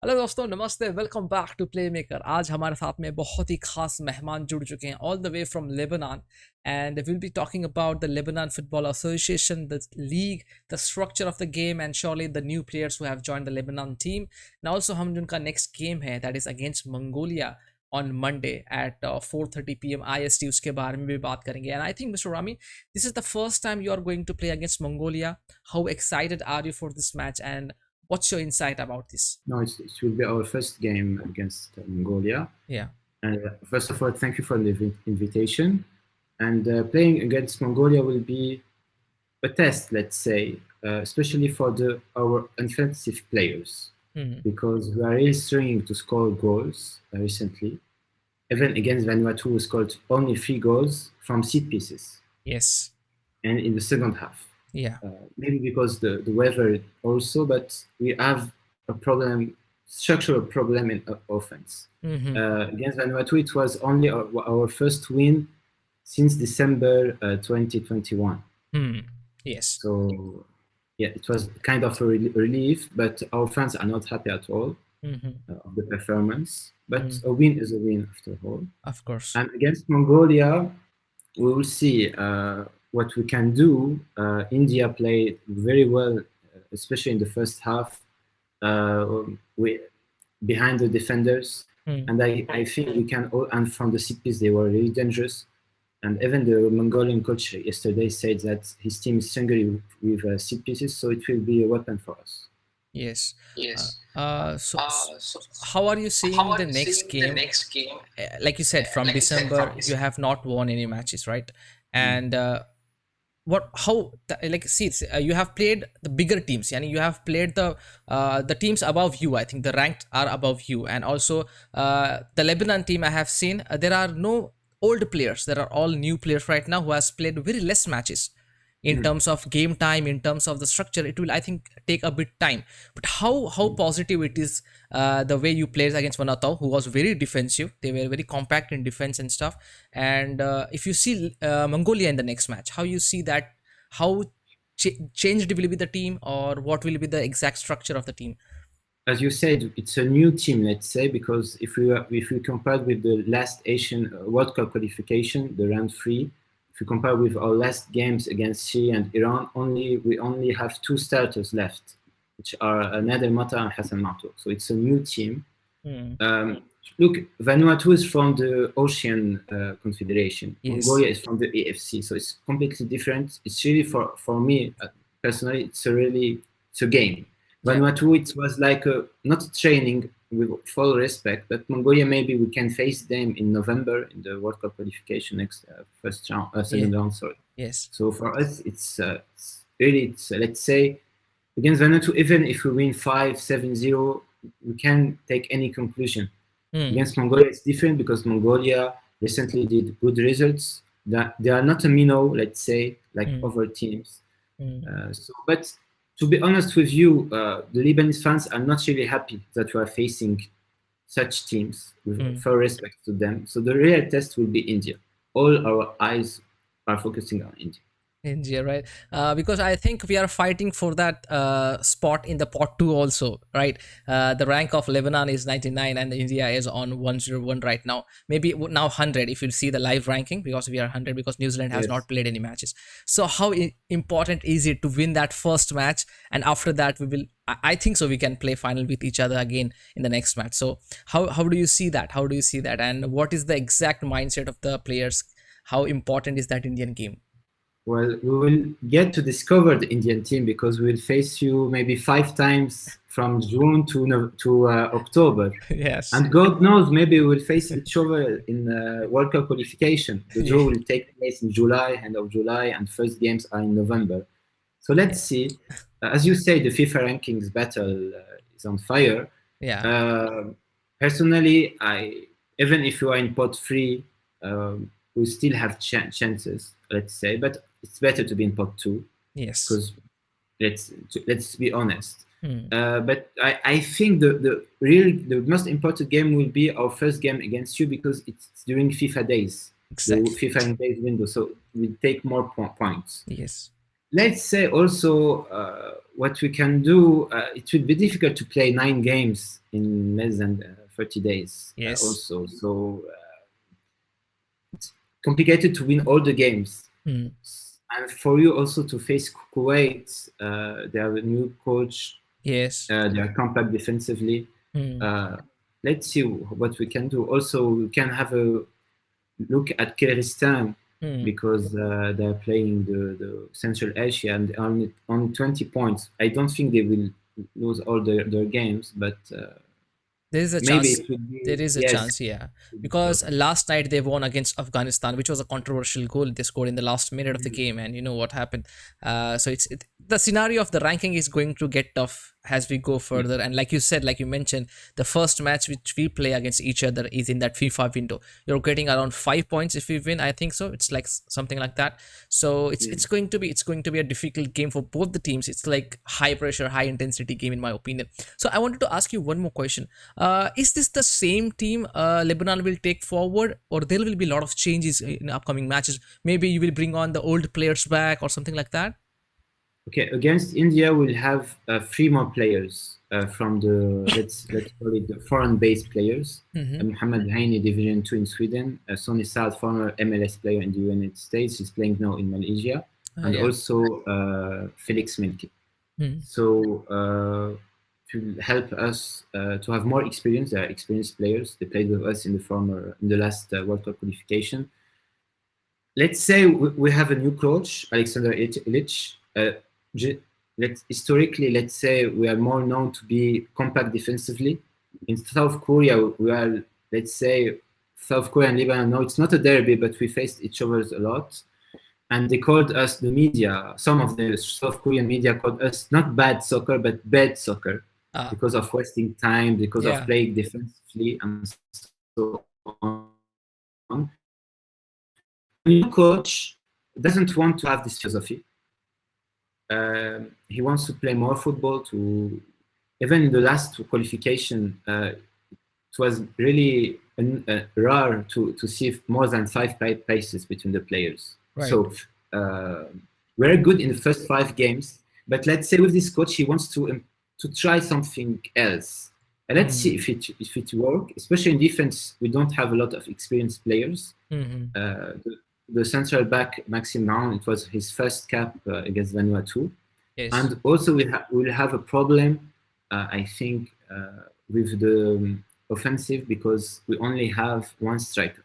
Hello दोस्तों, नमस्ते। Welcome back to Play Maker. आज हमारे साथ में बहुत ही खास मेहमान जुड़ चुके हैं all the way from Lebanon, and will be talking about the Lebanon football association, the league, the structure of the game and surely the new players who have joined the Lebanon team. And also हम जिनका next game है that is against Mongolia on Monday at 4:30 PM IST, उसके बारे में भी बात करेंगे। And I think mister Rami, this is the first time you are going to play against Mongolia. How excited are you for this match and what's your insight about this? No, it will be our first game against Mongolia. Yeah. First of all, thank you for the invitation. And playing against Mongolia will be a test, let's say, especially for our offensive players, because we are really struggling to score goals recently. Even against Vanuatu, we scored only 3 goals from set pieces. Yes. And in the second half. Yeah. Maybe because the weather also, but we have a structural problem in offense. Against Vanuatu, it was only our first win since December 2021. Yes. So, yeah, it was kind of a relief, but our fans are not happy at all of the performance. But a win is a win after all. Of course. And against Mongolia, we will see what we can do. India played very well, especially in the first half, behind the defenders. And I think we can, and from the set piece, they were really dangerous. And even the Mongolian coach yesterday said that his team is stronger with set pieces, so it will be a weapon for us. Yes. Yes. So how are you seeing the next game? Like you said, from December, you have not won any matches, right? And you have played the bigger teams, and you have played the teams above you. I think the ranked are above you, and also the Lebanon team I have seen, there are no old players, there are all new players right now who has played very less matches. In terms of game time, in terms of the structure, it will, I think, take a bit time. But how positive it is, the way you played against Vanatau, who was very defensive. They were very compact in defense and stuff. And if you see Mongolia in the next match, how you see that, how changed will be the team, or what will be the exact structure of the team? As you said, it's a new team, let's say, because if we compare with the last Asian World Cup qualification, the round 3, if we compare with our last games against Syria and Iran, we only have 2 starters left, which are Nader Mata and Hassan Matou. So it's a new team. Look, Vanuatu is from the Ocean Confederation. Yes. Mongolia is from the AFC, so it's completely different. It's really for me personally, it's a game. Vanuatu, it was like not a training, with full respect, but Mongolia, maybe we can face them in November in the World Cup qualification next second round. Sorry. Yes. So for us, it's really, let's say, against Vanuatu, even if we win 5-7-0, we can take any conclusion. Against Mongolia, it's different because Mongolia recently did good results. That they are not a minnow, let's say, like other teams. But to be honest with you, the Lebanese fans are not really happy that we are facing such teams, with full respect to them. So the real test will be India. All our eyes are focusing on India. India, right? Because I think we are fighting for that spot in the pot 2 also, right? The rank of Lebanon is 99 and India is on 101 right now. Maybe now 100 if you see the live ranking, because we are 100 because New Zealand has not played any matches. So how important is it to win that first match, and after that we will, I think so, we can play final with each other again in the next match. So how do you see that? How do you see that? And what is the exact mindset of the players? How important is that Indian game? Well, we will get to discover the Indian team because we will face you maybe 5 times from June to October. Yes. And God knows, maybe we will face each other in World Cup qualification. The draw will take place in July, end of July, and first games are in November. So let's see. As you say, the FIFA rankings battle is on fire. Yeah. Personally, even if you are in pot 3, we still have chances, let's say, but it's better to be in pot 2. Yes. Because let's be honest. But I think the most important game will be our first game against you, because it's during FIFA days, exactly. the FIFA days window, so we take more points. Yes. let's say also what we can do. It will be difficult to play 9 games in less than 30 days. Yes. Also, so it's complicated to win all the games. Mm. And for you also to face Kuwait, they have a new coach. Yes. They are compact defensively. Let's see what we can do. Also, we can have a look at Kyrgyzstan because they are playing the Central Asia and on 20 points. I don't think they will lose all their games, but there is a maybe chance. it would be, There is a yes, chance, yeah. Because last night they won against Afghanistan, which was a controversial goal they scored in the last minute of the game, and you know what happened. So the scenario of the ranking is going to get tough as we go further. And like you said, like you mentioned, the first match which we play against each other is in that FIFA window. You're getting around 5 points if we win, I think so. It's like something like that. So it's going to be a difficult game for both the teams. It's like high pressure, high intensity game in my opinion. So I wanted to ask you one more question. Is this the same team Lebanon will take forward, or there will be a lot of changes in upcoming matches? Maybe you will bring on the old players back or something like that? Okay, against India, we'll have 3 more players from the let's call it the foreign-based players. Mohamed Haini, Division 2 in Sweden. Sonny Saad, former MLS player in the United States, he's playing now in Malaysia, and also Felix Milke. So to help us to have more experience, they are experienced players. They played with us in the last World Cup qualification. Let's say we have a new coach, Alexander Ilic. Historically, let's say we are more known to be compact defensively. In South Korea, we are, let's say, South Korea and Lebanon. No, it's not a derby, but we faced each other a lot. And they called us, the media, some of the South Korean media called us not bad soccer, but bad soccer because of wasting time, because of playing defensively, and so on. The new coach doesn't want to have this philosophy. He wants to play more football. Even in the last qualification, it was really rare to see more than 5 paces between the players. Right. So very good in the first 5 games. But let's say with this coach, he wants to try something else. And let's see if it works. Especially in defense, we don't have a lot of experienced players. The central back, Maxime Marron, it was his first cap against Vanuatu. Yes. And also we'll have a problem, I think, with the offensive because we only have one striker.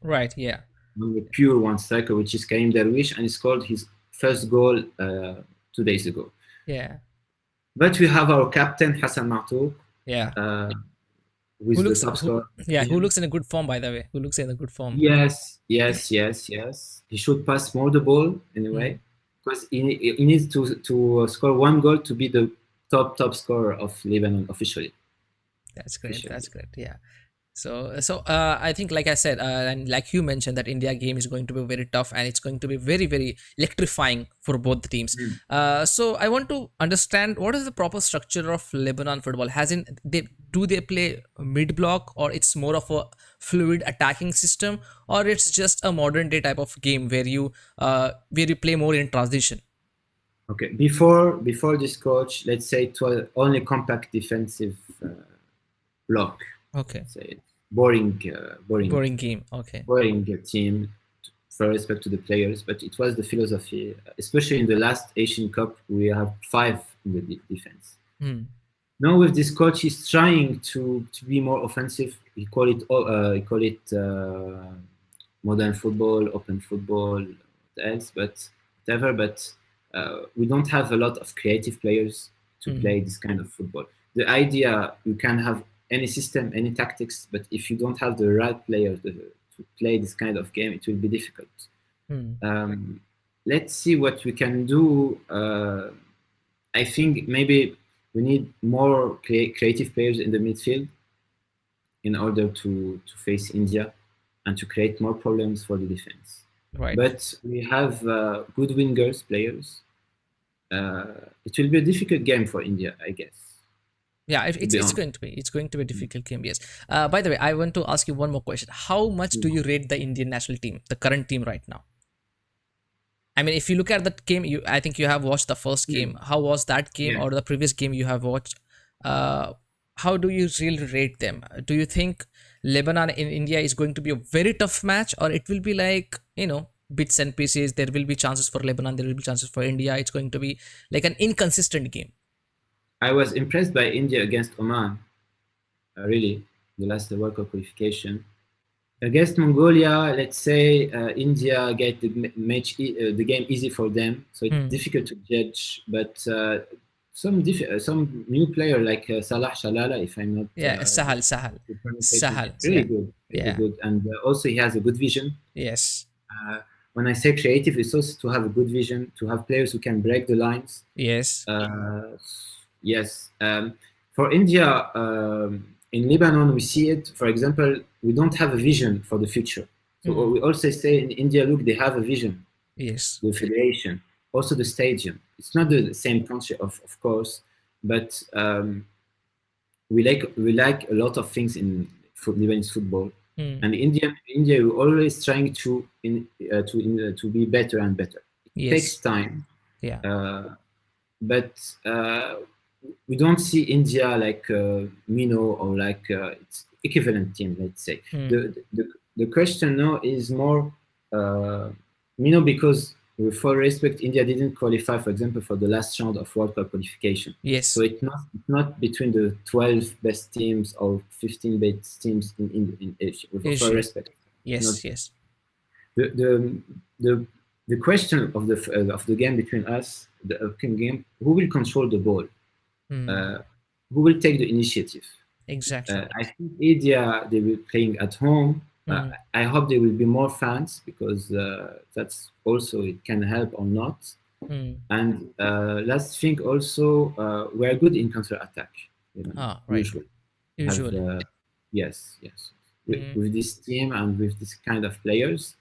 Right, yeah. Only pure one striker, which is Karim Darwish, and he scored his first goal 2 days ago. Yeah. But we have our captain, Hassan Martouk. Yeah. Who looks in a good form, by the way. Who looks in a good form. Yes. He should pass more the ball anyway, because he needs to score 1 goal to be the top scorer of Lebanon officially. That's great. That's great. Yeah. So I think, like I said, and like you mentioned, that India game is going to be very tough and it's going to be very, very electrifying for both the teams. So I want to understand what is the proper structure of Lebanon football. Do they play mid-block, or it's more of a fluid attacking system, or it's just a modern day type of game where you play more in transition? Okay, before this coach, let's say it was only compact defensive block. Okay. Say boring game. Okay. Boring team, for respect to the players, but it was the philosophy. Especially in the last Asian Cup, we have 5 in the defense. Now with this coach, he's trying to be more offensive. He call it modern football, open football, what else, but whatever. But we don't have a lot of creative players to play this kind of football. The idea, you can have any system, any tactics, but if you don't have the right players to play this kind of game, it will be difficult. Let's see what we can do. I think maybe we need more creative players in the midfield in order to face India and to create more problems for the defense. Right. But we have good wingers players. It will be a difficult game for India, I guess. Yeah, it's going to be a difficult game. Yes. By the way, I want to ask you one more question. How much do you rate the Indian national team, the current team right now? I mean, if you look at that game, I think you have watched the first Yeah. game. How was that game Yeah. or the previous game you have watched? How do you really rate them? Do you think Lebanon in India is going to be a very tough match, or it will be like, bits and pieces? There will be chances for Lebanon, there will be chances for India. It's going to be like an inconsistent game. I was impressed by India against Oman, really, the last World Cup qualification. Against Mongolia, let's say India get the game easy for them, so it's difficult to judge. But some new player like Salah Shalala, if I'm not Sahal, really yeah, good, really yeah, good, and also he has a good vision. yes, When I say creative, it's also to have a good vision, to have players who can break the lines. yes, Yes. For India, in Lebanon, we see it. For example, we don't have a vision for the future. So we also say in India, look, they have a vision. yes, The federation, also the stadium. It's not the same country, of course, but we like a lot of things in Lebanese football. And India we're always trying to be better and better. It takes yes, time, yeah, but we don't see India like Mino or like its equivalent team. Let's say the question now is more Mino, because with full respect, India didn't qualify, for example, for the last round of World Cup qualification. yes, So it's not between the 12 best teams or 15 best teams in Asia. With full Asia. respect, Yes, yes, the question of the game between us, the upcoming game, who will control the ball? Who will take the initiative? exactly. I think India, they will playing at home. I hope there will be more fans, because that's also, it can help or not. And last thing also, we are good in counter attack. Right. Usually. Yes. With this team and with this kind of players,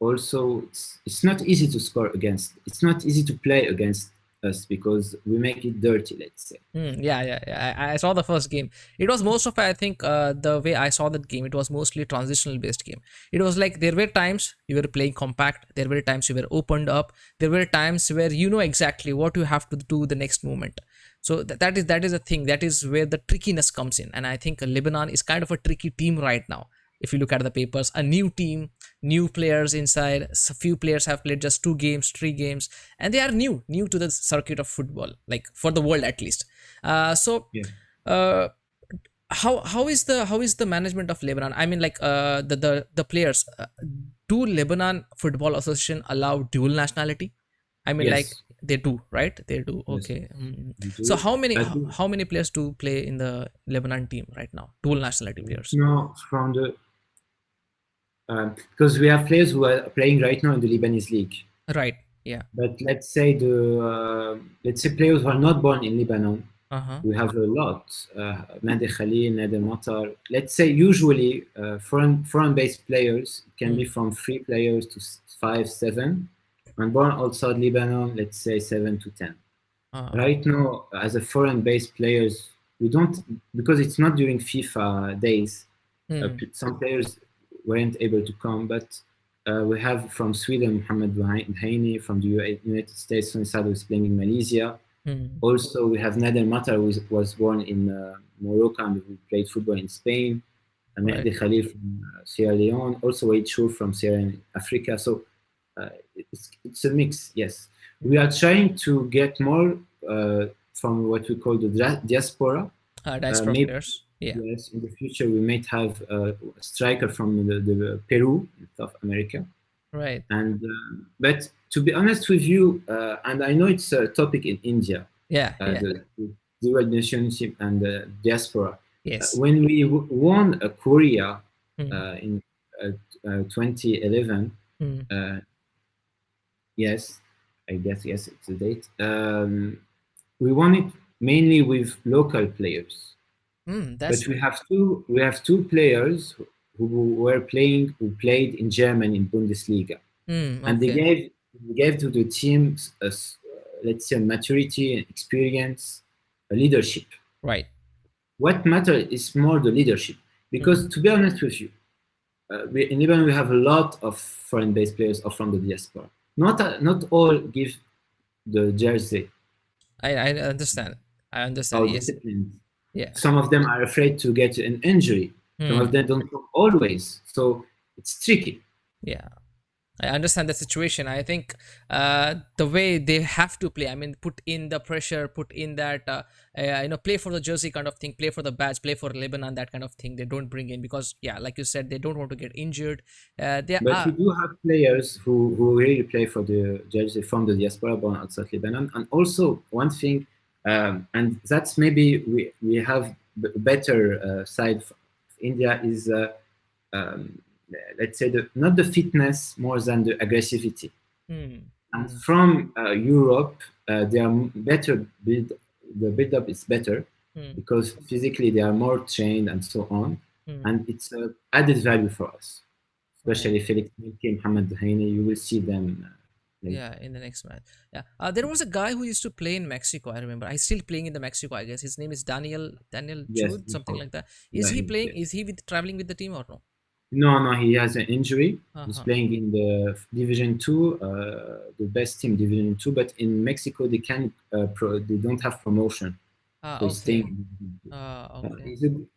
also it's not easy to score against. It's not easy to play against us, because we make it dirty, let's say. Yeah. I saw the first game. It was most of, I think, the way I saw that game, it was mostly transitional based game. It was like there were times you were playing compact, there were times you were opened up, there were times where you know exactly what you have to do the next moment. So that is a thing, that is where the trickiness comes in. And I think Lebanon is kind of a tricky team right now. If you look at the papers, a new team, new players inside, a few players have played just 2 games, 3 games, and they are new to the circuit of football, like for the world at least. How is the management of Lebanon? I mean, like the players, do Lebanon Football Association allow dual nationality? I mean, Yes. like they do, right? They do. Okay. So how many players do play in the Lebanon team right now? Dual nationality players. No, from the because we have players who are playing right now in the Lebanese league. Right. Yeah. But let's say players who are not born in Lebanon. We have a lot. Nadi Khalil, Nader Matar. Let's say usually foreign-based players can be from 3 players to 5, 7, and born outside Lebanon, let's say 7 to 10. Right now, as a foreign-based players, we don't, because it's not during FIFA days. Some players weren't able to come, but we have from Sweden Mohamed Bouhaini, from the United States Sonny Sado is playing in Malaysia. Also, we have Nader Matar, who was born in Morocco and who played football in Spain. And Mehdi Khalil from Sierra Leone. Also, Wade Shur from Sierra Africa. So it's a mix, yes. We are trying to get more from what we call the diaspora. Players. Yeah. Yes, in the future we might have a striker from the Peru in South America. Right. And but to be honest with you, and I know it's a topic in India. The dual nationship and the diaspora. Yes. When we won Korea in 2011, yes, I guess yes, it's the date. We won it mainly with local players. But we have two players who played in Germany in Bundesliga, and they gave to the team let's say maturity, experience, leadership. Right. What matters is more the leadership, because to be honest with you, in Lebanon we have a lot of foreign-based players or from the diaspora. Not all give the jersey. I understand. I understand. Or Yes. disciplined. Yeah. Some of them are afraid to get an injury. Some of Hmm. them don't come always. So it's tricky. Yeah. I understand the situation. I think the way they have to play, I mean, put in the pressure, put in that, play for the jersey kind of thing, play for the badge, play for Lebanon, that kind of thing. They don't bring in because, yeah, like you said, they don't want to get injured. They But we are. do have players who really play for the jersey from the diaspora born outside Lebanon. And also one thing, and that's maybe we have better side of India is um, let's say not the fitness more than the aggressivity. Hmm. And Hmm. from Europe, they are better build. The build-up is better Hmm. because physically they are more trained and so on, Hmm. and it's added value for us. Right. Especially Felix Milki, Mohamed Dahaini, you will see them later. Yeah, in the next match. Yeah. There was a guy who used to play in Mexico. I remember. He's still playing in the Mexico. I guess his name is Daniel Yes, Jude, something before. like that. Is Yeah, he he's playing? there. Is he with traveling with the team or no? No, he has an injury. Uh He's huh. playing in the Division Two, the best team, Division Two. But in Mexico, they don't have promotion, so Ah, he's staying okay. in Division Two. Okay.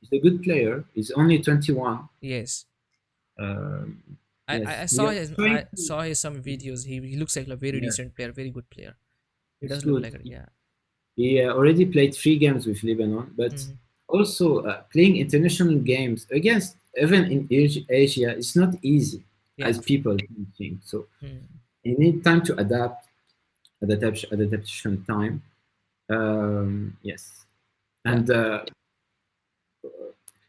He's a good player. He's only 21. Yes. Um, I yes, we saw are his trying to. some videos. He looks like a very Yeah, decent player, very good player. He it's does look good. like it. Yeah. He already played 3 games with Lebanon, but Hmm. also playing international games against even in Asia is not easy Yeah. as people think. So Hmm. you need time to adaptation time. Yes. Yeah. And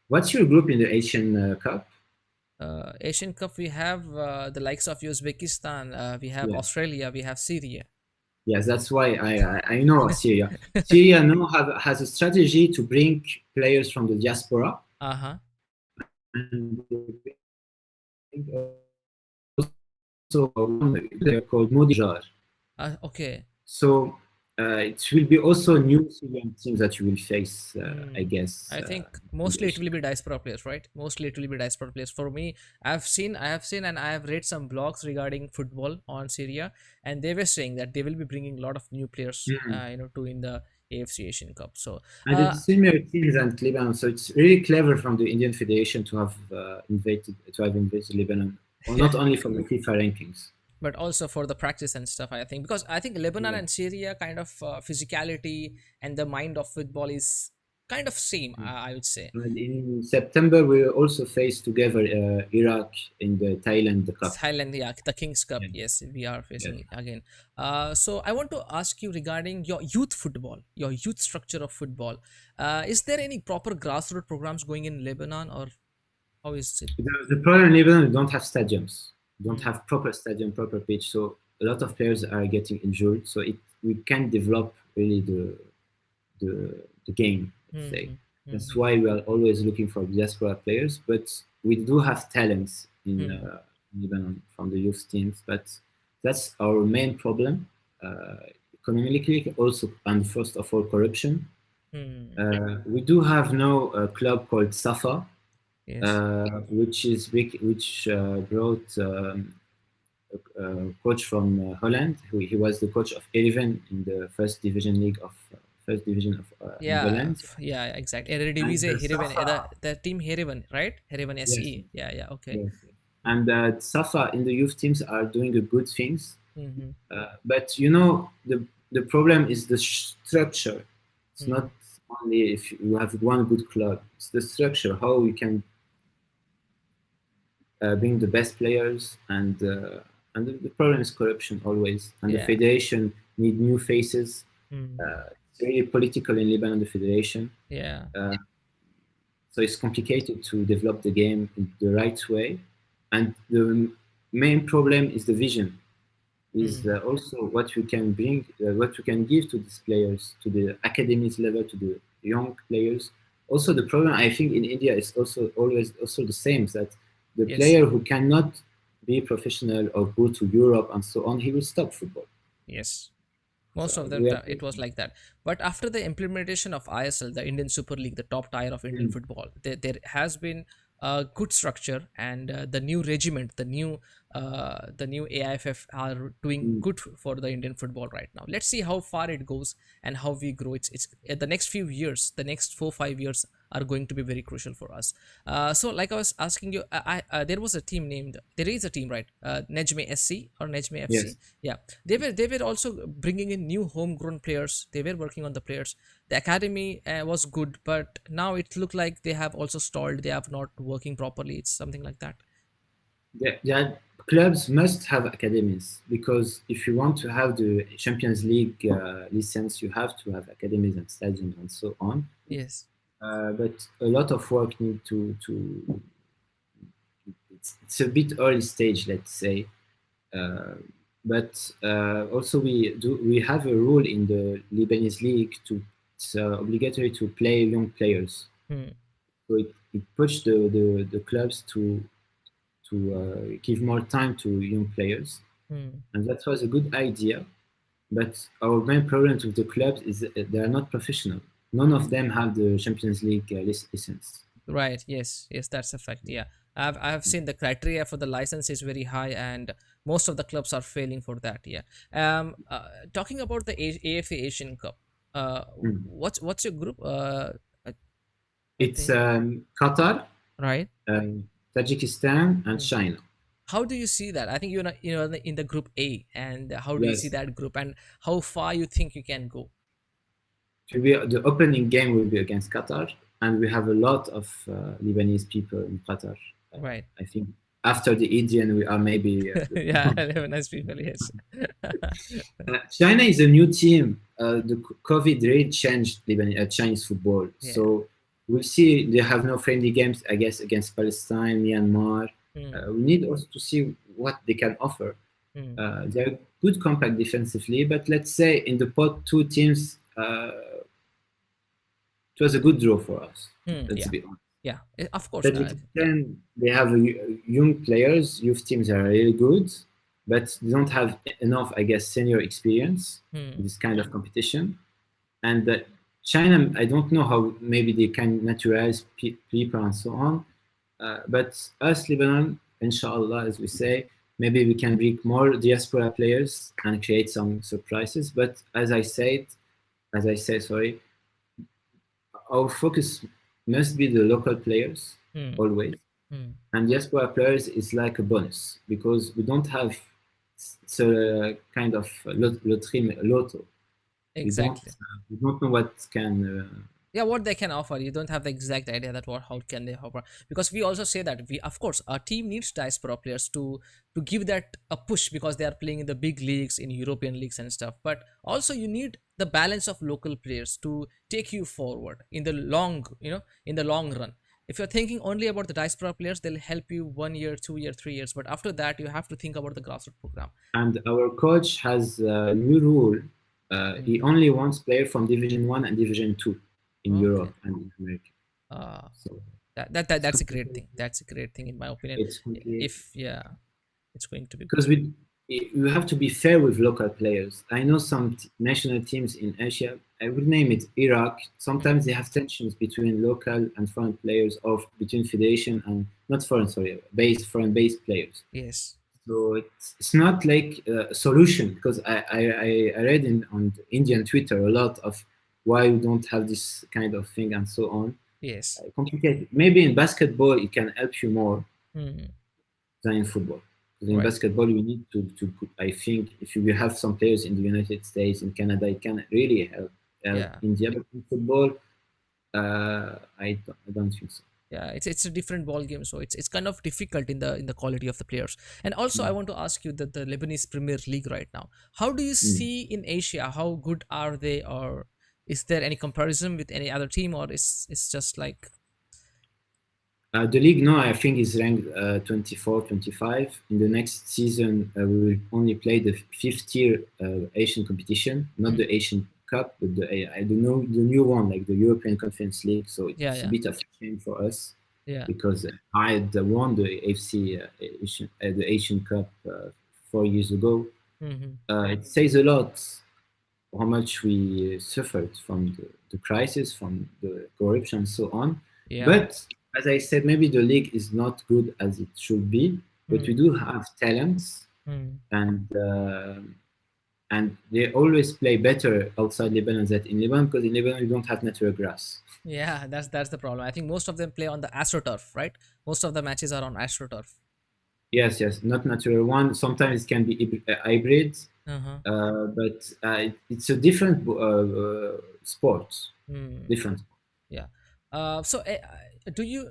what's your group in the Asian Cup? Asian Cup, we have the likes of Uzbekistan. We have Yeah. Australia. We have Syria. Yes, that's why I know Syria. Syria now has a strategy to bring players from the diaspora, Uh huh. and also one player called Modi Jar. Okay. So it will be also new Syrian teams that you will face, I Hmm. guess, I think in the mostly it Asian will be Cup. diaspora players, right? Mostly it will be diaspora players. For me, I have seen, and I have read some blogs regarding football on Syria, and they were saying that they will be bringing a lot of new players, Mm. to in the AFC Asian Cup. So, And it's similar teams and Lebanon, so it's really clever from the Indian Federation to have invited Lebanon, or yeah, not only for the FIFA rankings. but also for the practice and stuff. I think because I think Lebanon Yeah. and Syria kind of physicality and the mind of football is kind of same. I would say. And in September, we will also face together Iraq in the Thailand Cup. Thailand, yeah, the Kings Cup. Yeah. Yes, we are Yes. facing it again. So I want to ask you regarding your youth football, your youth structure of football. Is there any proper grassroots programs going in Lebanon, or how is it? The problem in Lebanon, we don't have stadiums. We don't Hmm. have proper stadium, proper pitch. So a lot of players are getting injured. So we can't develop really the game, let's say. Hmm. That's Hmm. why we are always looking for diaspora players. But we do have talents in Hmm. Lebanon from the youth teams. But that's our main problem. Economically, also, and first of all, corruption. Hmm. We do have now a club called Safa, Yes. which brought a coach from Holland. He was the coach of Eleven in the first division of in Yeah. Holland. Yeah. Exactly. And Eredivisie Heerenveen, Safa, the team Heerenveen, right? Heerenveen yes, SE. Yeah. Yeah. Okay. yes, and Safa in the youth teams are doing a good things. Hmm. But the problem is the structure. It's Hmm. not only if you have one good club. It's the structure, how you can being the best players, and the problem is corruption always, and the Yeah. federation need new faces. Hmm. It's really political in Lebanon, the federation, Yeah. uh, so it's complicated to develop the game in the right way, and the main problem is the vision. Is Hmm. also what we can bring, what we can give to these players, to the academies level, to the young players. Also, the problem I think in India is also always also the same, that the Yes. player who cannot be professional or go to Europe and so on, he will stop football. Yes. So Most of them, we are it was like that. But after the implementation of ISL, the Indian Super League, the top tier of Indian Mm, football, there has been good structure, and the new regiment, the new AIFF are doing Mm. good for the Indian football right now. Let's see how far it goes and how we grow. It's the next few years, the next 4 5 years are going to be very crucial for us. So like I was asking you, there was a team named, there is a team, right? Nejme SC or Nejme FC. Yes. Yeah, they were also bringing in new homegrown players. They were working on the players. The academy was good, but now it looked like they have also stalled. They have not working properly. It's something like that. Clubs must have academies because if you want to have the Champions League license, you have to have academies and stadiums and so on. Yes. But a lot of work need to it's a bit early stage, let's say. But also we have a rule in the Lebanese league to it's obligatory to play young players. Hmm. So it pushed the clubs to give more time to young players, Hmm. and that was a good idea. But our main problem with the clubs is that they are not professional. None of them have the Champions League license. Right. Yes. Yes. That's a fact. Yeah. I've seen the criteria for the license is very high, and most of the clubs are failing for that. Yeah. Talking about the AFA Asian Cup. Mm. What's your group? I It's think. Qatar, Right. Tajikistan, and Hmm. China. How do you see that? I think you're in the group A, and how do you see Yes, that group, and how far you think you can go? the opening game will be against Qatar, and we have a lot of Lebanese people in Qatar. Uh, Right. I think after the Indian, we are maybe. Yeah, nice people. Yes. China is a new team. The COVID really changed Chinese football. Yeah. So we'll see. They have no friendly games, I guess, against Palestine, Myanmar. Hmm. We need also to see what they can offer. Hmm. They're good compact defensively, but let's say in the pot two teams, it was a good draw for us. Hmm. Let's Yeah. be honest. Yeah. Of course. Yeah. Tajikistan, they have young players, youth teams are really good, but they don't have enough, I guess, senior experience in Hmm. this kind of competition. And China, I don't know how maybe they can naturalize people and so on. But us, Lebanon, inshallah, as we say, maybe we can bring more diaspora players and create some surprises. But as I said, sorry, our focus must be the local players Hmm. always, Hmm. and diaspora players is like a bonus because we don't have it's a kind of lottery lotto. We don't Exactly. we don't know what can. Yeah, what they can offer, you don't have the exact idea that what how can they offer, because we also say that we, of course, our team needs diaspora players to give that a push, because they are playing in the big leagues, in European leagues and stuff. But also you need the balance of local players to take you forward in the long, in the long run. If you're thinking only about the diaspora players, they'll help you 1 year, 2 year, 3 years, but after that you have to think about the grassroots program. And our coach has a new rule. He Hmm. only wants players from Division One and Division Two in Okay. Europe and in America. uh So it's that's a great complicated. thing. That's a great thing, in my opinion. It's complicated. If, yeah, it's going to be good. Because we have to be fair with local players. I know some national teams in Asia. I would name it Iraq. Hmm. Sometimes they have tensions between local and foreign players, or between federation and not foreign, sorry, foreign based players. Yes. So it's not like a solution because I read on the Indian Twitter a lot of why we don't have this kind of thing and so on. Yes. Complicated. Maybe in basketball it can help you more Hmm. than in football. Because in Right. basketball, you need to. I think if you have some players in the United States, in Canada, it can really help Yeah. India. But in football, I don't think so. Yeah. It's a different ball game, so it's kind of difficult in the quality of the players. And also, I Mm. want to ask you that the Lebanese Premier League right now, how do you Mm. see in Asia? How good are they, or is there any comparison with any other team, or is it's just like? The league now, I think, is ranked 24, 25. In the next season, we will only play the fifth tier Asian competition, not the Hmm. Asian Cup, but I don't know the new one, like the European Conference League. So Yeah. it's a Yeah. bit of a shame for us Yeah. because I had won the AFC the Asian Cup 4 years ago. Hmm. It says a lot how much we suffered from the crisis, from the corruption, and so on. Yeah. But as I said, maybe the league is not good as it should be, but we Hmm. do have talents, Hmm. and they always play better outside Lebanon than in Lebanon, because in Lebanon you don't have natural grass. Yeah, that's the problem. I think most of them play on the AstroTurf, right? Most of the matches are on AstroTurf. Yes, yes, not natural one. Sometimes it can be hybrid, Uh-huh. but it's a different sport. Hmm. Different. Yeah. So, do you?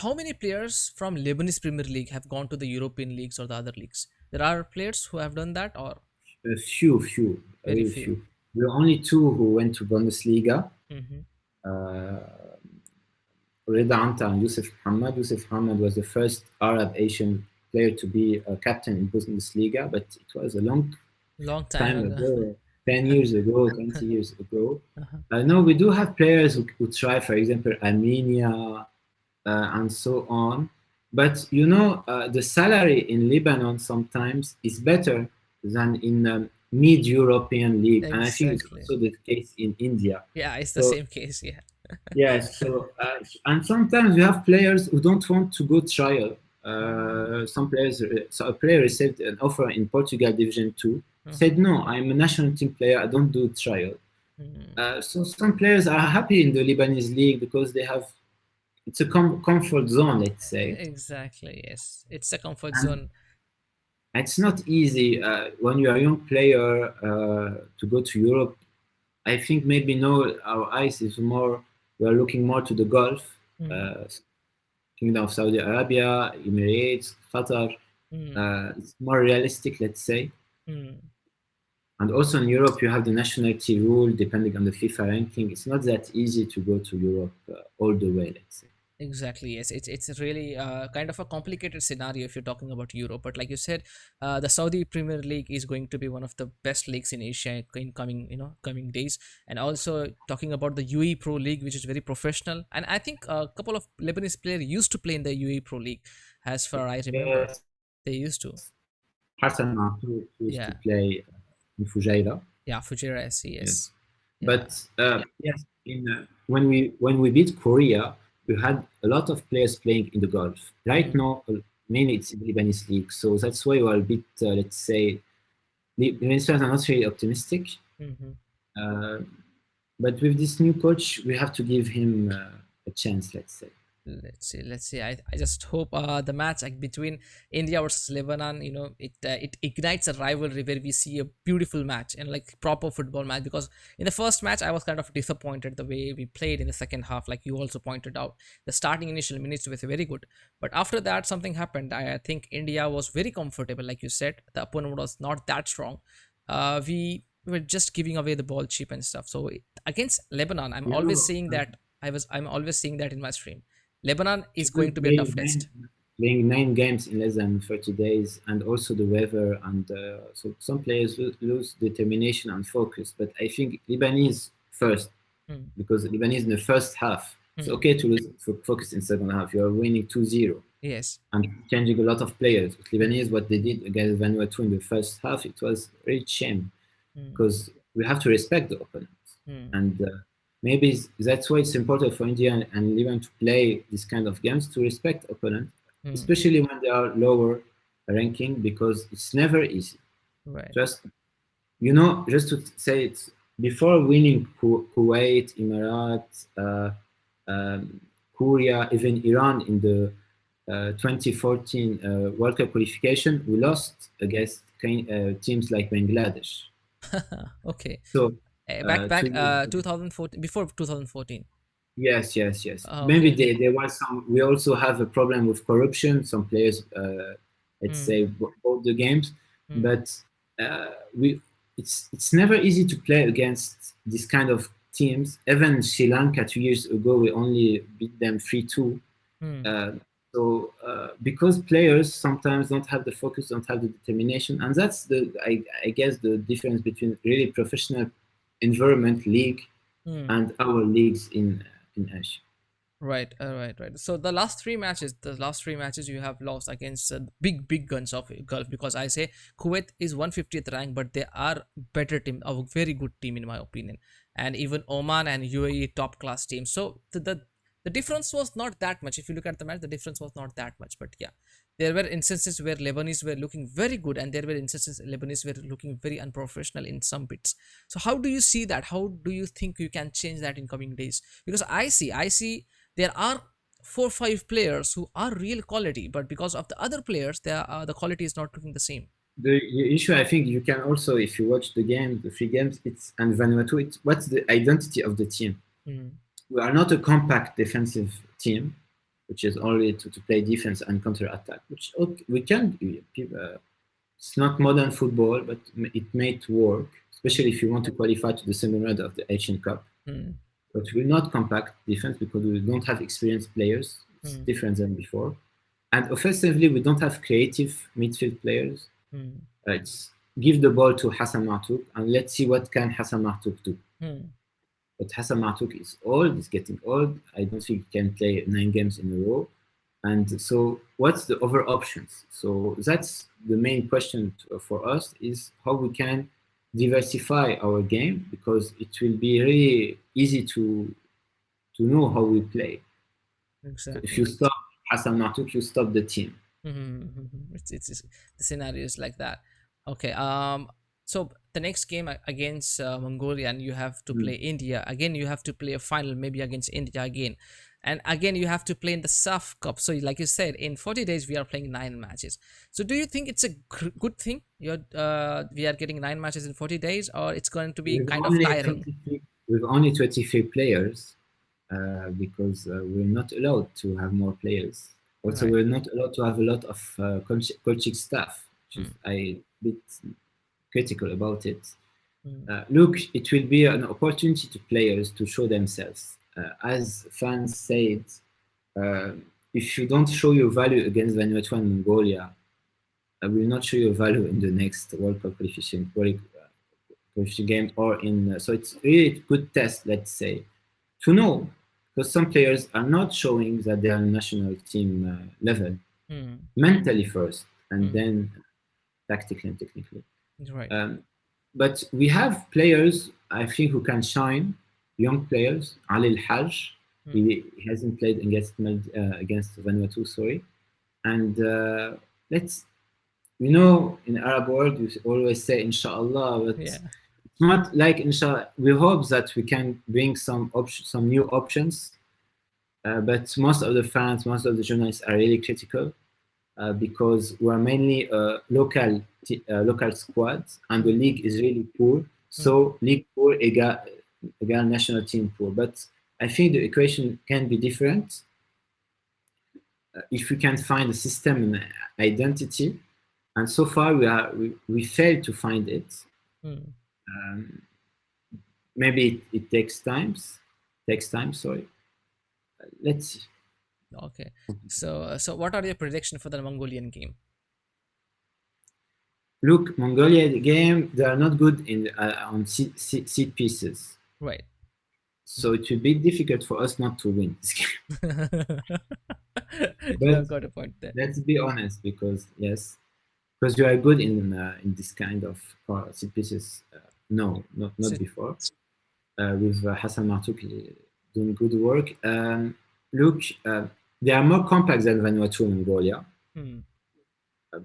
How many players from Lebanese Premier League have gone to the European leagues or the other leagues? There are players who have done that, or A few, a very very few. few. There are only two who went to Bundesliga. Mm-hmm. Uh, Reda Anta and Youssef Mohammed. Youssef Mohammed was the first Arab Asian player to be a captain in Bundesliga, but it was a long Long time time ago. ago, 10 years ago, 20 years ago. Uh-huh. No, we do have players who try, for example, Armenia and so on. But the salary in Lebanon sometimes is better than in mid-European league, and I think it's Exactly. also the case in India. Yeah, it's the So same case. Yeah. yes, so and sometimes we have players who don't want to go trial. Mm, Some players, so a player received an offer in Portugal Division Two, uh-huh. said no, I'm a national team player, I don't do trial. Mm. So some players are happy in the Lebanese league because they have it's a comfort zone, let's say, Exactly. Yes, it's a comfort and zone. it's not easy when you are a young player to go to Europe. I think maybe no, our eyes is more we are looking more to the Gulf, Mm, uh, Kingdom of Saudi Arabia, Emirates, Qatar. mm, It's more realistic, let's say. mm. And also in Europe, you have the nationality rule depending on the FIFA ranking. It's not that easy to go to Europe all the way, let's say. Exactly. Yes, it's really kind of a complicated scenario if you're talking about Europe. But like you said, the Saudi Premier League is going to be one of the best leagues in Asia in coming coming days. And also talking about the UAE Pro League, which is very professional. And I think a couple of Lebanese players used to play in the UAE Pro League, as far I remember. Yes, They used to. Hassan Mansour used to Yeah. play in Fujairah. Yeah. Fujairah SC. Yes, Yes. Yeah. but yes, when we beat Korea, we had a lot of players playing in the Gulf. Right Mm, now, mainly it's in the Lebanese league, so that's why we're a bit, let's say, the Lebanese fans are not really optimistic. mm-hmm. Uh, but with this new coach, we have to give him a chance, let's say. Let's see. I just hope the match like between India versus Lebanon, it ignites a rivalry where we see a beautiful match and like proper football match. Because in the first match I was kind of disappointed the way we played in the second half, like you also pointed out. The starting initial minutes were very good, but after that something happened. I think India was very comfortable, like you said. The opponent was not that strong. We were just giving away the ball cheap and stuff. So against Lebanon, I'm You always know, seeing that. I'm always seeing that in my stream. Lebanon is going even to be a tough test. playing 9 games in less than 30 days, and also the weather, and so some players lose determination and focus. But I think Lebanese first, Hmm, because Lebanese in the first half, it's hmm. okay to lose focus in second half. You are winning 2-0 Yes. and changing a lot of players. With Lebanese, what they did against Vanuatu in the first half, it was really shame, Hmm, because we have to respect the opponent. hmm, And maybe that's why it's important for India and Lebanon to play this kind of games, to respect opponent, hmm. especially when they are lower ranking, because it's never easy. Right. Just just to say it, before winning Kuwait, Emirates, um, Korea, even Iran in the 2014 World Cup qualification, we lost against teams like Bangladesh. Okay. So Back two back years 2014, before 2014. Yes, yes, yes. Okay, Maybe okay. there was some. We also have a problem with corruption. Some players, let's Hmm, say, bought the games, hmm, but we. It's never easy to play against this kind of teams. Even Sri Lanka 2 years ago, we only beat them 3-2. hmm, Uh, so because players sometimes don't have the focus, don't have the determination, and that's I guess the difference between really professional environment league hmm. and our leagues in Asia. Right, right. So the last three matches you have lost against big guns of Gulf, because I say Kuwait is 150th rank, but they are better team, a very good team in my opinion, and even Oman and UAE top class teams. So the the difference was not that much. If you look at the match, the difference was not that much. But yeah, there were instances where Lebanese were looking very good, and there were instances Lebanese were looking very unprofessional in some bits. So how do you see that? How do you think you can change that in coming days? Because I see there are 4 5 players who are real quality, but because of the other players, the quality is not looking the same. The issue, I think, you can also, if you watch the game, the 3 games, it's and Vanuatu, it's what's the identity of the team. Mm. We are not a compact defensive team, which is only to play defense and counter attack, which we can do. It's not modern football, but it may work, especially if you want to qualify to the second round of the Asian Cup. Mm. But we're not compact defense because we don't have experienced players. It's different than before. And offensively, we don't have creative midfield players. It's give the ball to Hassan Martouk and let's see what can Hassan Martouk do. But Hassan Martouk is old, he's getting old. I don't think he can play 9 games in a row. And so what's the other options? So that's the main question for us, is how we can diversify our game, because it will be really easy to know how we play. Exactly. So if you stop Hassan Martouk, you stop the team. It's the scenario is like that. Okay. So the next game against Mongolia, and you have to play India again. You have to play a final, maybe against India again, and again you have to play in the SAF Cup. So like you said, in 40 days we are playing 9 matches. So do you think it's a good thing? We are getting 9 matches in 40 days, or it's going to be kind of tiring? With only 23 players, because we're not allowed to have more players. Also, Right. we're not allowed to have a lot of coaching staff, which is a bit critical about it. Look, it will be an opportunity to players to show themselves. As fans said, if you don't show your value against Vanuatu and Mongolia, I will not show your value in the next World Cup qualification game or in. So it's really a good test, let's say, to know, because some players are not showing that they are national team level mentally first, and then tactically and technically. Right. But we have players, I think, who can shine. Young players. Ali Al-Hajj, he hasn't played against Vanuatu, sorry. And in Arab world, we always say inshallah, but it's not like inshallah. We hope that we can bring some new options. But most of the fans, most of the journalists are really critical. Because we're mainly a local squad, and the league is really poor. So league poor, egal national team poor. But I think the equation can be different if we can find a system and identity. And so far we failed to find it. Maybe it takes time. Sorry. Let's see. Okay. So what are your predictions for the Mongolian game? Look, Mongolia game, they are not good in on seed pieces. Right. So it will be difficult for us not to win this game. You have got a point there. Let's be honest, because you are good in this kind of seed pieces. No, not before. With Hassan Martouk doing good work. Look, they are more compact than Vanuatu and Mongolia.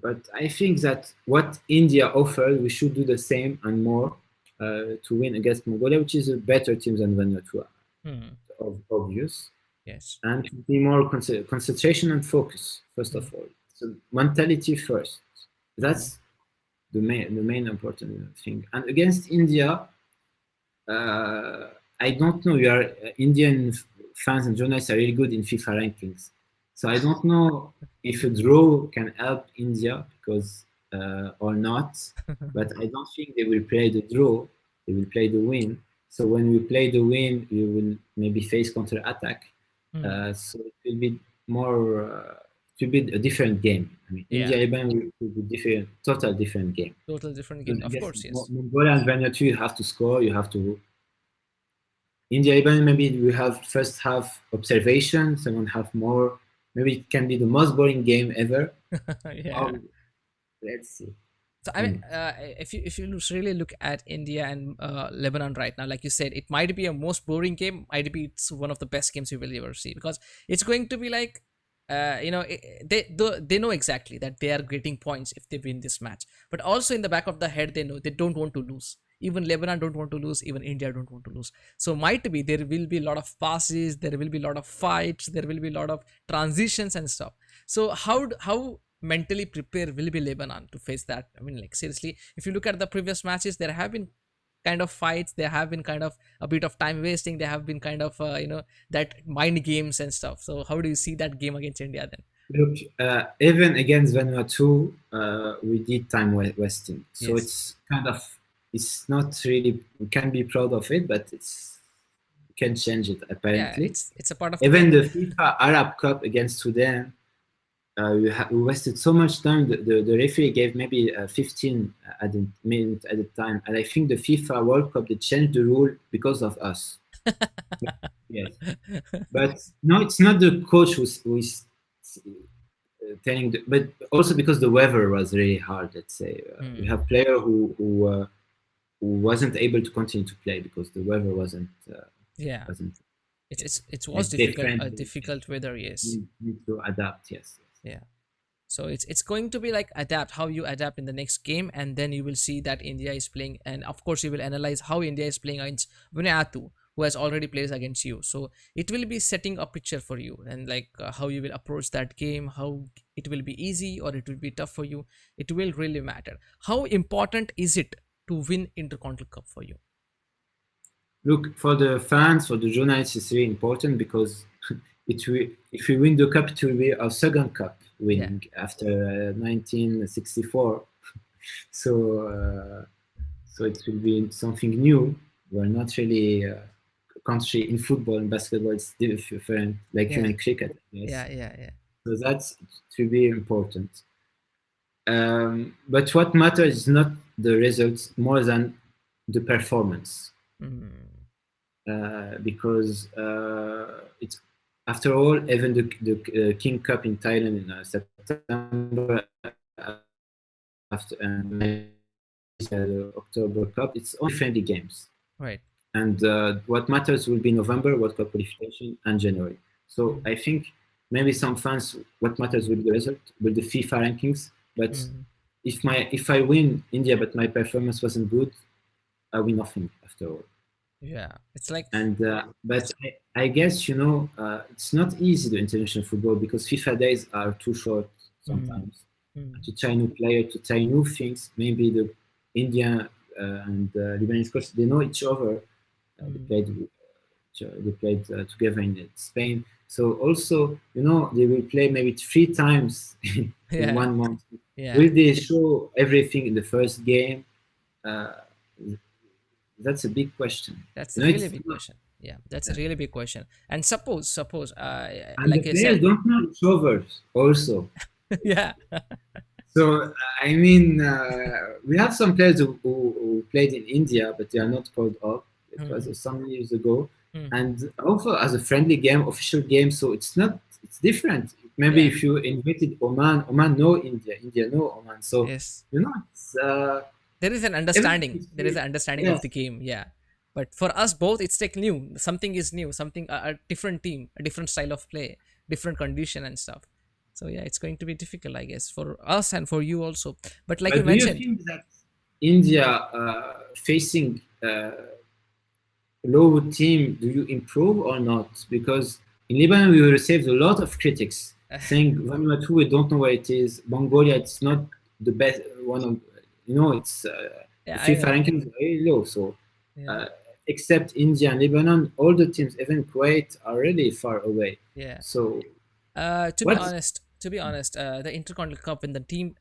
But I think that what India offered, we should do the same and more to win against Mongolia, which is a better team than Vanuatu, obvious. Yes. And to be more concentration and focus, first of all. So mentality first. That's the main important thing. And against India, I don't know. Indian fans and journalists are really good in FIFA rankings. So I don't know if a draw can help India or not. But I don't think they will play the draw. They will play the win. So when we play the win, you will maybe face counter-attack. So it will be more. It will be a different game. I mean, India-Lebanon will be different, total different game. Total different game, of course, yes. Mongolia and Vanuatu, you have to score. You have to. India-Lebanon, maybe we have first half observation, second half more. Maybe it can be the most boring game ever. Let's see. So I mean, if you really look at India and Lebanon right now, like you said, it might be a most boring game. Might be it's one of the best games you will ever see, because it's going to be like, they know exactly that they are getting points if they win this match. But also in the back of the head, they know they don't want to lose. Even Lebanon don't want to lose. Even India don't want to lose. So might be there will be a lot of passes. There will be a lot of fights. There will be a lot of transitions and stuff. So how mentally prepare will be Lebanon to face that? I mean, like seriously, if you look at the previous matches, there have been kind of fights, there have been kind of a bit of time wasting, there have been kind of that mind games and stuff. So how do you see that game against India then? Look, even against Vanuatu, we did time wasting. So Yes. it's kind of, it's not really, we can be proud of it, but it's, we can change it Yeah, apparently. it's a part of the Even game. the FIFA Arab Cup against Sudan, we wasted so much time. The referee gave maybe 15 at the minute at the time, and I think the FIFA World Cup they changed the rule because of us. Yes, but no, it's not the coach who's telling, but also because the weather was really hard. Let's say we Hmm. have player who wasn't able to continue to play because the weather Yeah, wasn't it was let's say difficult, a friendly. difficult weather. Yes. Need to adapt. Yes. Yeah. So it's going to be like adapt, how you adapt in the next game, and then you will see that India is playing, and of course you will analyze how India is playing against Vanuatu, who has already played against you. So it will be setting a picture for you, and like how you will approach that game, how it will be easy or it will be tough for you. It will really matter. How important is it to win Intercontinental Cup for you? Look, for the fans, for the journalists, it's really important because it will, if we win the cup, it will be our second cup Yeah. winning after 1964. So, so it will be something new. We're not really a country in football and basketball. It's different, like you Yeah. in cricket, yes. Yeah. Yeah. Yeah. So that's it will be important. But what matters is not the results more than the performance. Mm. Because it's after all, even the King Cup in Thailand in September after and the October Cup, it's only friendly games, Right. and what matters will be November World Cup qualification and January. So Mm. I think maybe some fans, what matters will be the result, will the FIFA rankings. But Mm. if I win India, but my performance wasn't good, I win nothing after all. Yeah. It's like. And but I guess it's not easy to international football because FIFA days are too short Mm. sometimes. Mm. To try new player, to try new things. Maybe the India and Lebanese coach they know each other. Mm. They played together in Spain. So also they will play maybe 3 times in Yeah. 1 month. Yeah. Will they show everything in the first game? Uh, that's a big question. That's a You know, really it's big question. Yeah, that's a really big question. And suppose, and the like I players said, don't know each other also. yeah, So I mean, we have some players who played in India, but they are not called up. It was hmm, some years ago, hmm, and also as a friendly game, official game. So it's not. It's different. Maybe yeah, if you invited Oman, Oman know India, India know Oman. So yes, it's there is an everything understanding. is There is free. an understanding of Yes, the game. Yeah, but for us both, it's like new. Something is new. Something a different team, a different style of play, different condition and stuff. So yeah, it's going to be difficult, I guess, for us and for you also. But like you but do you mentioned, think that India facing low team, do you improve or not? Because in Lebanon, we received a lot of critics saying Vanuatu, we don't know where it is. Mongolia, it's not the best one of, it's the yeah, I FIFA know. ranking is very low. So, Yeah, uh, except India and Lebanon, all the teams, even Kuwait, are really far away. yeah. So, To be what's honest, the Intercontinental Cup when the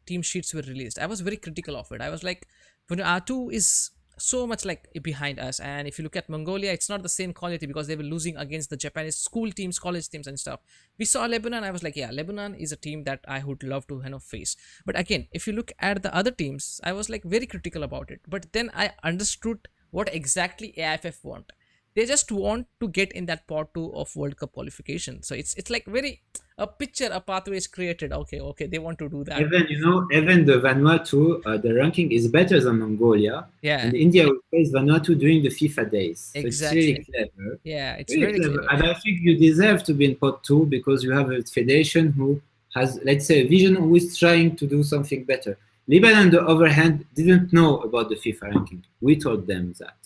team sheets were released, I was very critical of it. I was like, Vanuatu is so much like behind us, and if you look at Mongolia, it's not the same quality because they were losing against the Japanese school teams, college teams, and stuff. We saw Lebanon. I was like, yeah, Lebanon is a team that I would love to face. But again, if you look at the other teams, I was like very critical about it. But then I understood what exactly AIFF want. They just want to get in that part two of World Cup qualification. So it's like very a picture, a pathway is created. Okay, they want to do that. Even the Vanuatu, the ranking is better than Mongolia, Yeah, and India will face Vanuatu during the FIFA days. So it's really exactly. clever, Yeah, it's really very clever. clever. And Yeah. I think you deserve to be in pot two because you have a federation who has, let's say, a vision who is trying to do something better. Lebanon, on the other hand, didn't know about the FIFA ranking. We told them that.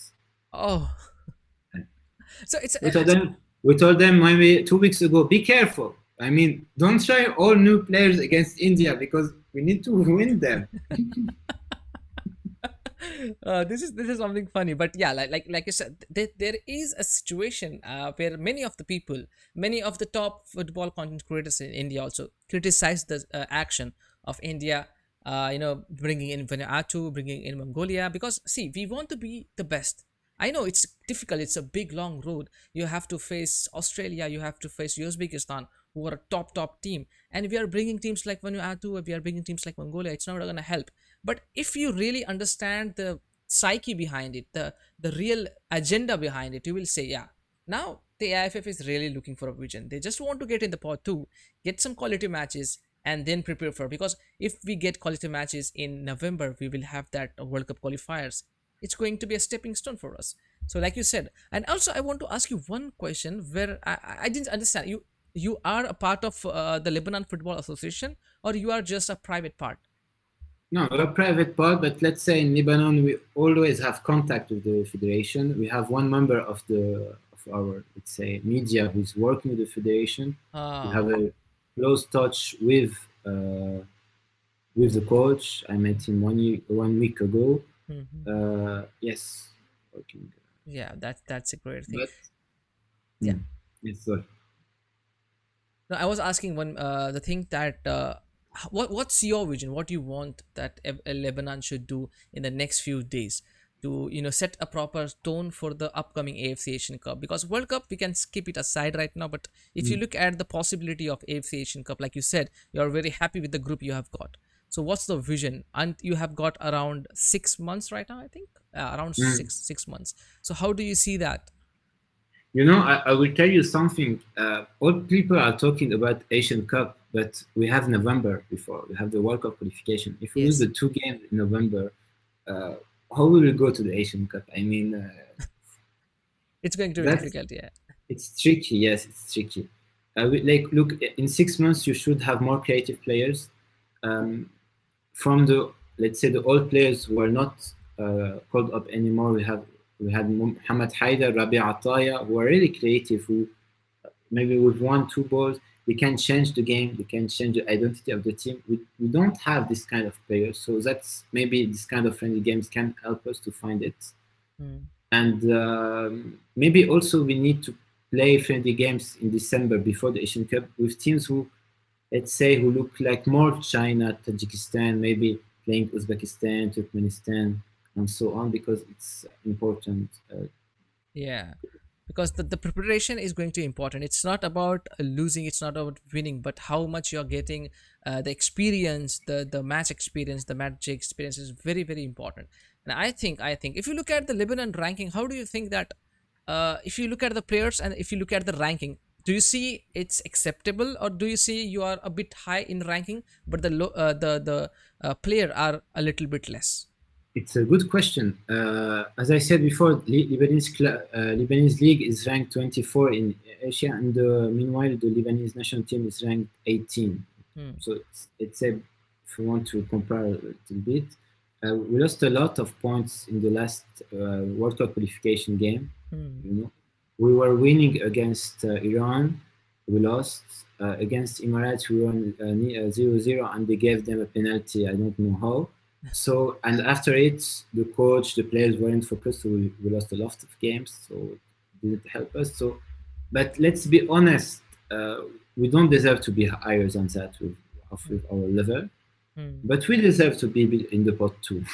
Oh, so We told them maybe 2 weeks ago, be careful. I mean, don't try all new players against India because we need to win them. this is something funny, but yeah, like you said, there is a situation where many of the top football content creators in India also criticize the action of India, bringing in Vanuatu, bringing in Mongolia, because see, we want to be the best. I know it's difficult, it's a big long road. You have to face Australia, you have to face Uzbekistan, who are a top team, and we are bringing teams like Vanuatu, we are bringing teams like Mongolia. It's not going to help. But if you really understand the psyche behind it, the real agenda behind it, you will say, yeah, now the AIFF is really looking for a vision. They just want to get in the pot two, get some quality matches, and then prepare for, because if we get quality matches in November, we will have that World Cup qualifiers. It's going to be a stepping stone for us. So like you said, and also I want to ask you one question where I didn't understand. You are a part of the Lebanon Football Association, or you are just a private part? No, we're a private part, but let's say in Lebanon, we always have contact with the federation. We have one member of our, let's say, media who's working with the federation. We Ah. have a close touch with the coach. I met him 1 week ago. Yes, working. Yeah, that's a great thing. But Yeah. yes, sorry. No, I was asking the thing that what's your vision? What do you want that Lebanon should do in the next few days to set a proper tone for the upcoming AFC Asian Cup? Because World Cup we can skip it aside right now, but if you look at the possibility of AFC Asian Cup, like you said, you are very happy with the group you have got. So what's the vision? And you have got around 6 months right now, I think, around six months. So how do you see that? I will tell you something. All people are talking about Asian Cup, but we have November before. We have the World Cup qualification. If we lose Yes, the 2 games in November, how will we go to the Asian Cup? I mean, it's going to be that's difficult. Yeah. it's tricky. Yes, it's tricky. Look, in 6 months, you should have more creative players. From the, let's say, the old players who are not called up anymore. We had Mohamed Haider, Rabi Ataya, who are really creative. Who maybe with 1, 2 balls, they can change the game. They can change the identity of the team. We don't have this kind of players, so that's maybe this kind of friendly games can help us to find it. Hmm. And maybe also we need to play friendly games in December before the Asian Cup with teams who, let's say, who look like more China, Tajikistan, maybe playing Uzbekistan, Turkmenistan, and so on, because it's important. Yeah, because the preparation is going to be important. It's not about losing, it's not about winning, but how much you're getting, the experience, the match experience, the match experience is very very important. And I think if you look at the Lebanon ranking, how do you think that if you look at the players and if you look at the ranking, do you see it's acceptable, or do you see you are a bit high in ranking but the player are a little bit less? It's a good question. As I said before, Lebanese league is ranked 24 in Asia, and meanwhile the Lebanese national team is ranked 18. Hmm. So it's a, if we want to compare a little bit, we lost a lot of points in the last World Cup qualification game. Hmm. We were winning against Iran. We lost against Emirates. We won 0-0, and they gave them a penalty. I don't know how. So, and after it, the coach, the players weren't focused. So we lost a lot of games. So it didn't help us. So, but let's be honest. We don't deserve to be higher than that with our level. Hmm. But we deserve to be in the pot too.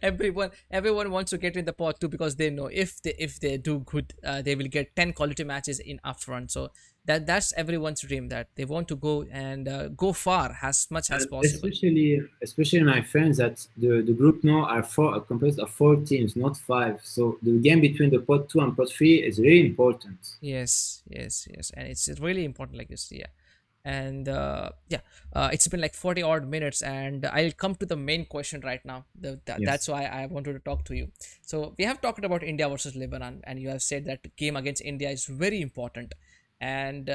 Everyone wants to get in the pot too, because they know if they do good, they will get 10 quality matches in upfront. So that's everyone's dream, that they want to go and go far as much as possible. Especially my friends that the group now are composed of 4 teams, not 5. So the game between the pot 2 and pot 3 is really important. Yes, yes, yes, and it's really important, like you see. Yeah. And yeah, it's been like 40 odd minutes, and I'll come to the main question right now. That's Yes. why I wanted to talk to you. So we have talked about India versus Lebanon, and you have said that the game against India is very important. And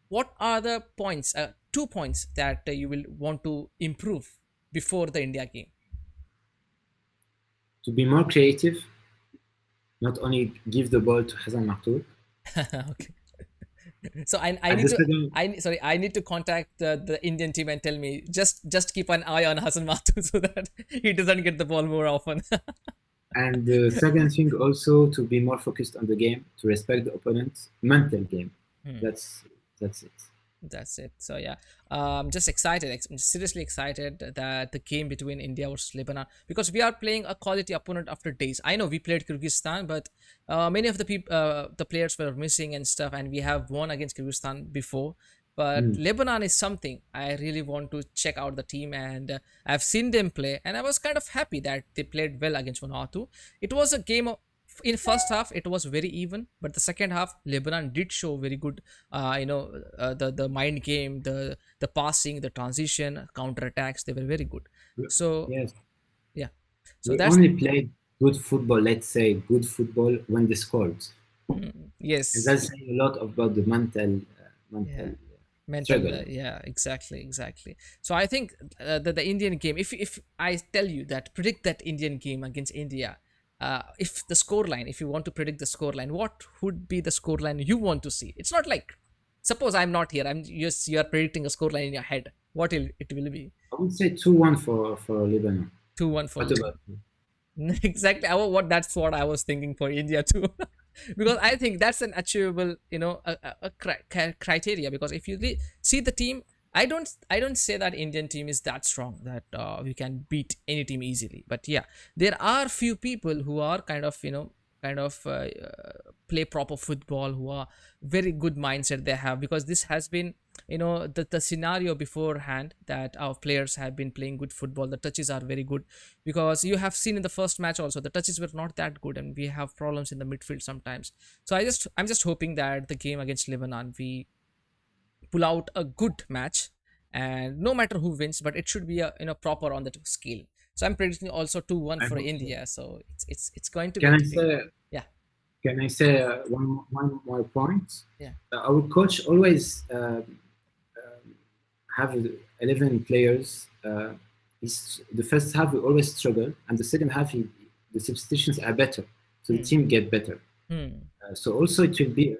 what are the points, 2 points that you will want to improve before the India game? To be more creative, not only give the ball to Hassan Martour. Okay. So I At need the to second, I need to contact the Indian team and tell me, just keep an eye on Hassan Mathur so that he doesn't get the ball more often. and the second thing also to be more focused on the game, to respect the opponent's mental game. Hmm. That's it. That's it. So yeah, just excited. I'm seriously excited that the game between India versus Lebanon, because we are playing a quality opponent after days. I know we played Kyrgyzstan, but many of the the players were missing and stuff, and we have won against Kyrgyzstan before. But Mm. Lebanon is something I really want to check out the team, and I've seen them play, and I was kind of happy that they played well against Vanuatu. It was a game of, in first half it was very even, but the second half Lebanon did show very good, the mind game, the passing, the transition, counter attacks, they were very good. So Yes, yeah, so we that's only played good football. Let's say good football when they scored, and yes, that's saying a lot about the yeah, mental mental, struggle. yeah, exactly. So I think the Indian game, if I tell you that, predict that Indian game against India, if the scoreline, if you want to predict the scoreline, what would be the scoreline you want to see? It's not like, suppose I'm not here, I'm just, you're predicting a scoreline in your head, what it will be? I would say 2-1 for Lebanon. 2-1 for What about Lebanon. you? Exactly. What that's what I was thinking for India too, because I think that's an achievable, criteria. Because if you see the team, I don't say that Indian team is that strong that we can beat any team easily. But yeah, there are few people who are play proper football, who are very good mindset they have, because this has been, the scenario beforehand, that our players have been playing good football, the touches are very good, because you have seen in the first match also the touches were not that good, and we have problems in the midfield sometimes. So I'm just hoping that the game against Lebanon, we pull out a good match, and no matter who wins, but it should be a, proper on the scale. So I'm predicting also 2-1 I for hope so. India. So it's going to be Can a I difficult. say Yeah. can I say one more point? Yeah. Our coach always have 11 players. The first half we always struggle, and the second half the substitutions are better, so the Hmm. team get better. Hmm. So also it will be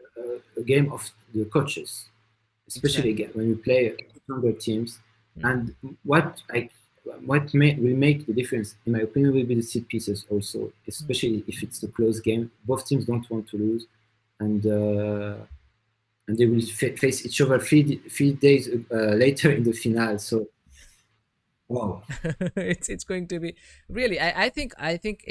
a game of the coaches, especially Exactly. again when we play stronger teams. Hmm. And will make the difference, in my opinion, will be the set pieces also, Hmm. especially if it's a close game. Both teams don't want to lose, and they will face each other 3 days later in the finale. So wow. It's going to be really, I think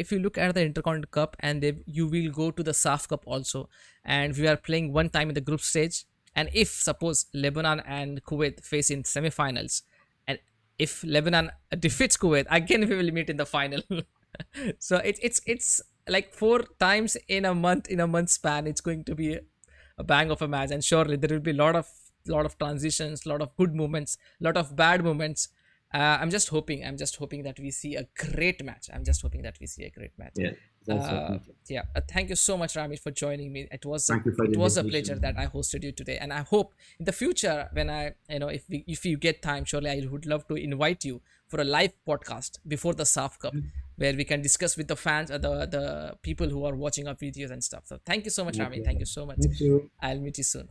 if you look at the Intercontinental Cup, and you will go to the SAF Cup also, and we are playing one time in the group stage, and if suppose Lebanon and Kuwait face in semifinals, and if Lebanon defeats Kuwait, again we will meet in the final. So it's like 4 times in a month span. It's going to be a bang of a match, and surely there will be lot of transitions, lot of good moments, lot of bad moments. I'm just hoping that we see a great match. I'm just hoping that we see a great match. Yeah, that's what uh we think. yeah, thank you so much, Rami, for joining me. it was a Thank you for the it was a pleasure that invitation. I hosted you today, and I hope in the future, when if you get time, surely I would love to invite you for a live podcast before the SAF Cup, where we can discuss with the fans, or the people who are watching our videos and stuff. So thank you so much, No Rami. Thank you problem. so much. Thank you. I'll meet you soon.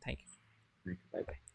Thank you. Bye bye.